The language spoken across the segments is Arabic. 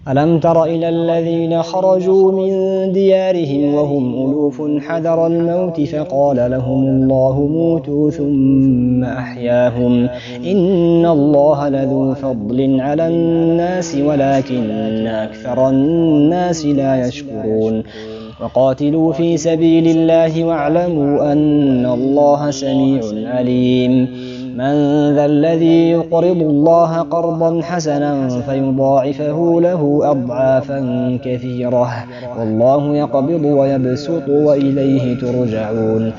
ألم تر إلى الذين خرجوا من ديارهم وهم ألوف حذر الموت فقال لهم الله موتوا ثم أحياهم إن الله لذو فضل على الناس ولكن أكثر الناس لا يشكرون وقاتلوا في سبيل الله واعلموا أن الله سميع عليم من ذا الذي يقرض الله قرضا حسنا فيضاعفه له أضعافا كثيرة والله يقبض ويبسط وإليه ترجعون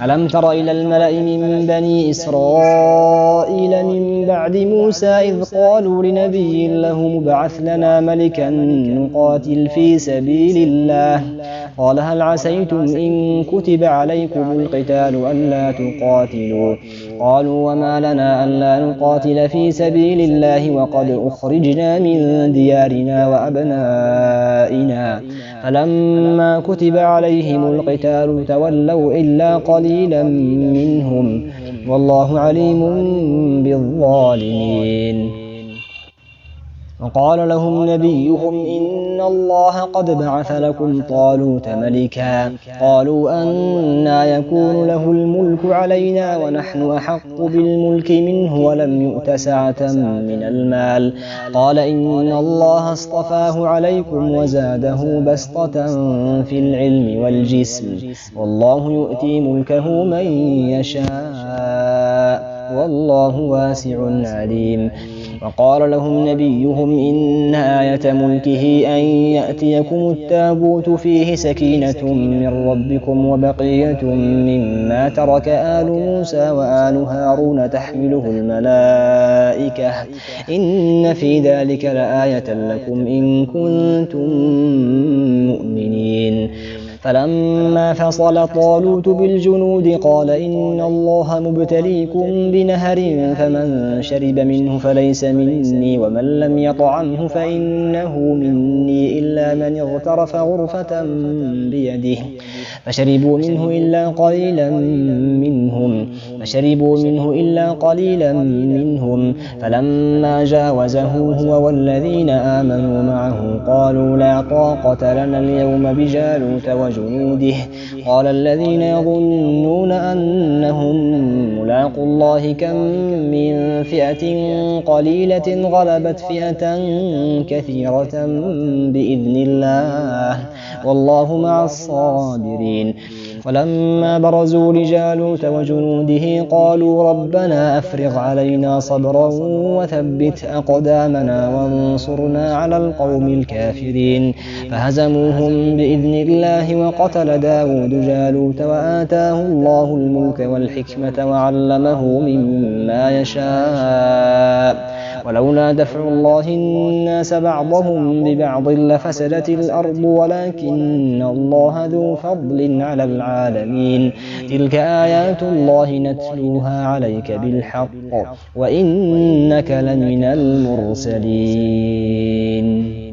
ألم تر إلى الملأ من بني إسرائيل من بعد موسى إذ قالوا لنبي له مبعث لنا ملكا نقاتل في سبيل الله قال هل عسيتم إن كتب عليكم القتال ألا تقاتلوا قالوا وما لنا ألا نقاتل في سبيل الله وقد أخرجنا من ديارنا وأبنائنا فلما كتب عليهم القتال تولوا إلا قليلا منهم والله عليم بالظالمين وقال لهم نبيهم إن الله قد بعث لكم طالوت ملكا قالوا أنى يكون له الملك علينا ونحن أحق بالملك منه ولم يؤت سعة من المال قال إن الله اصطفاه عليكم وزاده بسطة في العلم والجسم والله يؤتي ملكه من يشاء والله واسع عليم وقال لهم نبيهم إن آية ملكه أن يأتيكم التابوت فيه سكينة من ربكم وبقية مما ترك آل موسى وآل هارون تحمله الملائكة إن في ذلك لآية لكم إن كنتم مؤمنين فلما فصل طالوت بالجنود قال إن الله مبتليكم بنهر فمن شرب منه فليس مني ومن لم يطعمه فإنه مني إلا من اغترف غرفة بيده فشربوا منه إلا قليلا منهم فلما جاوزه هو والذين آمنوا معه قالوا لا طاقة لنا اليوم بجالوت وجنوده قال الذين يظنون أنهم ملاقو الله كم من فئة قليلة غلبت فئة كثيرة بإذن الله والله مع الصابرين ولما برزوا لجالوت وجنوده قالوا ربنا أفرغ علينا صبرا وثبت أقدامنا وانصرنا على القوم الكافرين فهزموهم بإذن الله وقتل داود جالوت وآتاه الله الملك والحكمة وعلمه مما يشاء ولولا دفع الله الناس بعضهم ببعض لفسدت الأرض ولكن الله ذو فضل على العالمين تلك آيات الله نتلوها عليك بالحق وإنك لمن المرسلين